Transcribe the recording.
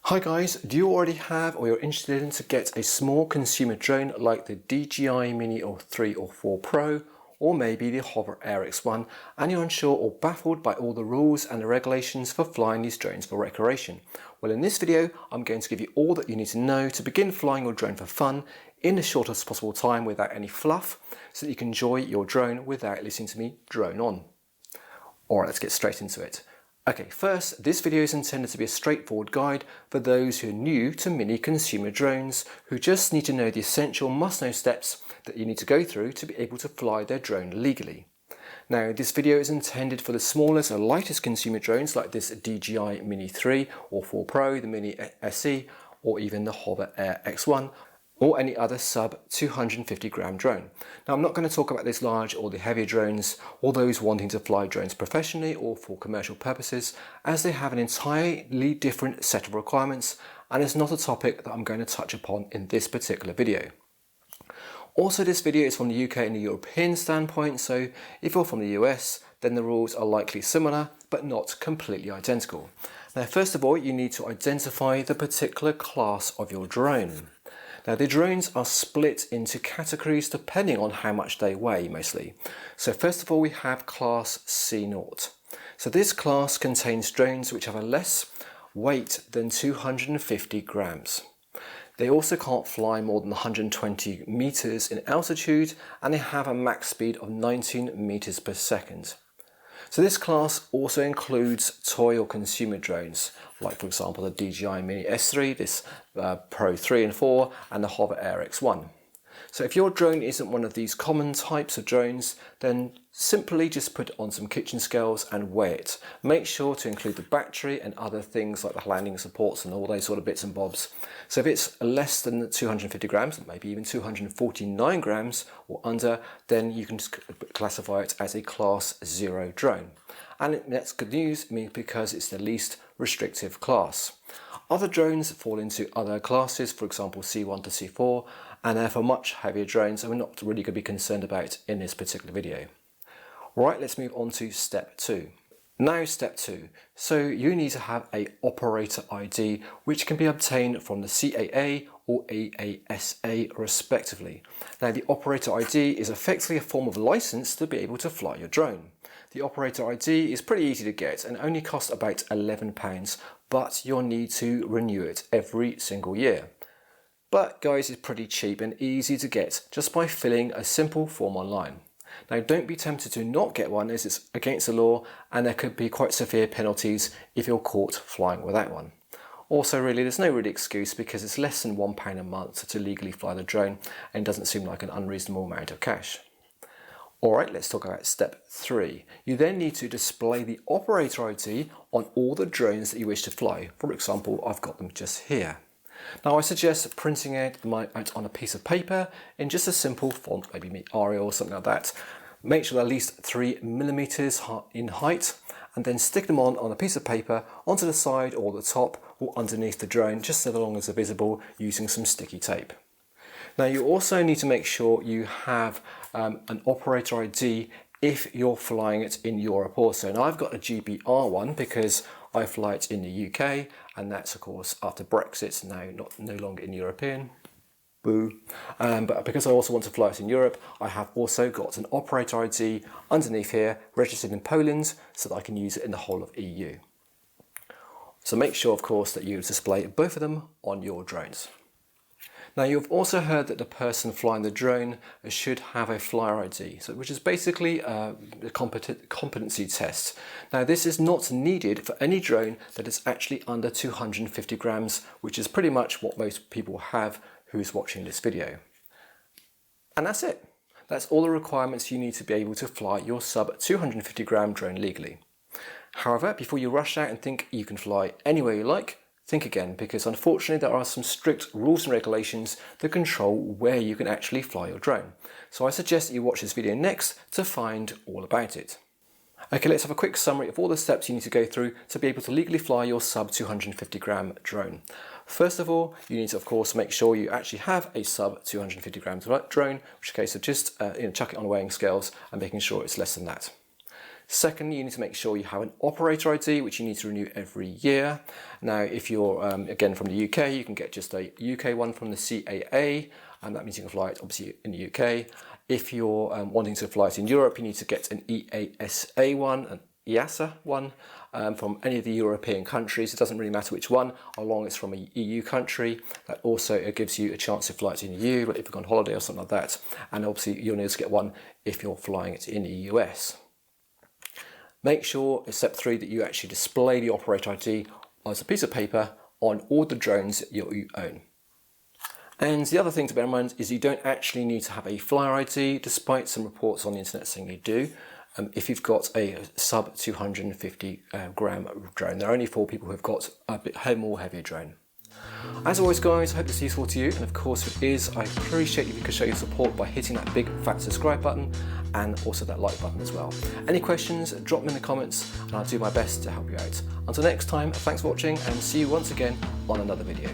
Hi guys, do you already have or you're interested in to get a small consumer drone like the DJI Mini or 3 or 4 Pro or maybe the Hover Air X1 and you're unsure or baffled by all the rules and the regulations for flying these drones for recreation? Well, in this video I'm going to give you all that you need to know to begin flying your drone for fun in the shortest possible time without any fluff so that you can enjoy your drone without listening to me drone on. Alright, let's get straight into it. Okay, first, this video is intended to be a straightforward guide for those who are new to mini consumer drones, who just need to know the essential must-know steps that you need to go through to be able to fly their drone legally. Now, this video is intended for the smallest and lightest consumer drones like this DJI Mini 3 or 4 Pro, the Mini SE, or even the Hover Air X1, or any other sub 250 gram drone. Now, I'm not going to talk about this large or the heavier drones or those wanting to fly drones professionally or for commercial purposes, as they have an entirely different set of requirements and it's not a topic that I'm going to touch upon in this particular video. Also, this video is from the UK and the European standpoint, so if you're from the US, then the rules are likely similar but not completely identical. Now, first of all, you need to identify the particular class of your drone. Now, the drones are split into categories depending on how much they weigh mostly. So first of all, we have class C0. So this class contains drones which have a less weight than 250 grams. They also can't fly more than 120 meters in altitude and they have a max speed of 19 meters per second. So this class also includes toy or consumer drones, like for example the DJI Mini S3, this Pro 3 and 4, and the Hover Air X1. So if your drone isn't one of these common types of drones, then simply just put it on some kitchen scales and weigh it. Make sure to include the battery and other things like the landing supports and all those sort of bits and bobs. So if it's less than 250 grams, maybe even 249 grams or under, then you can just classify it as a class 0 drone. And that's good news because it's the least restrictive class. Other drones fall into other classes, for example C1 to C4, and therefore much heavier drones, and we're not really going to be concerned about in this particular video. Right, let's move on to step 2. Now step 2. So you need to have a operator ID which can be obtained from the CAA or EASA respectively. Now the operator ID is effectively a form of license to be able to fly your drone. The operator ID is pretty easy to get and only costs about £11, but you'll need to renew it every single year. But guys, it's pretty cheap and easy to get just by filling a simple form online. Now don't be tempted to not get one as it's against the law and there could be quite severe penalties if you're caught flying without one. Also really there's no really excuse because it's less than £1 a month to legally fly the drone and doesn't seem like an unreasonable amount of cash. Alright, let's talk about step 3. You then need to display the operator ID on all the drones that you wish to fly. For example, I've got them just here. Now I suggest printing it out on a piece of paper in just a simple font, maybe Arial or something like that. Make sure they're at least 3 millimeters in height and then stick them on a piece of paper onto the side or the top or underneath the drone just so long as they're visible using some sticky tape. Now you also need to make sure you have an operator ID if you're flying it in Europe also. Now I've got a GBR one because I fly it in the UK and that's of course after Brexit now no longer in European. Boo. But because I also want to fly it in Europe, I have also got an operator ID underneath here registered in Poland so that I can use it in the whole of EU. So make sure of course that you display both of them on your drones. Now you've also heard that the person flying the drone should have a flyer ID, which is basically a competency test. Now this is not needed for any drone that is actually under 250 grams, which is pretty much what most people have who's watching this video. And that's it. That's all the requirements you need to be able to fly your sub 250 gram drone legally. However, before you rush out and think you can fly anywhere you like, think again, because unfortunately there are some strict rules and regulations that control where you can actually fly your drone. So I suggest that you watch this video next to find all about it. Okay, let's have a quick summary of all the steps you need to go through to be able to legally fly your sub 250 gram drone. First of all, you need to of course make sure you actually have a sub 250 grams drone, which is a case of just chuck it on weighing scales and making sure it's less than that. Secondly, you need to make sure you have an operator ID, which you need to renew every year. Now, if you're, again, from the UK, you can get just a UK one from the CAA, and that means you can fly it, obviously, in the UK. If you're wanting to fly it in Europe, you need to get an EASA one, an EASA one, from any of the European countries. It doesn't really matter which one, as long as it's from an EU country. That also gives you a chance to fly it in the EU, but if you're on holiday or something like that. And obviously, you'll need to get one if you're flying it in the US. Make sure, step 3, that you actually display the operator ID as a piece of paper on all the drones that you own. And the other thing to bear in mind is you don't actually need to have a flyer ID, despite some reports on the internet saying you do. If you've got a sub 250 gram drone, there are only 4 people who have got a bit more heavier drone. As always guys, I hope this is useful to you, and of course if it is, I appreciate if you could show your support by hitting that big fat subscribe button and also that like button as well. Any questions, drop them in the comments and I'll do my best to help you out. Until next time, thanks for watching and see you once again on another video.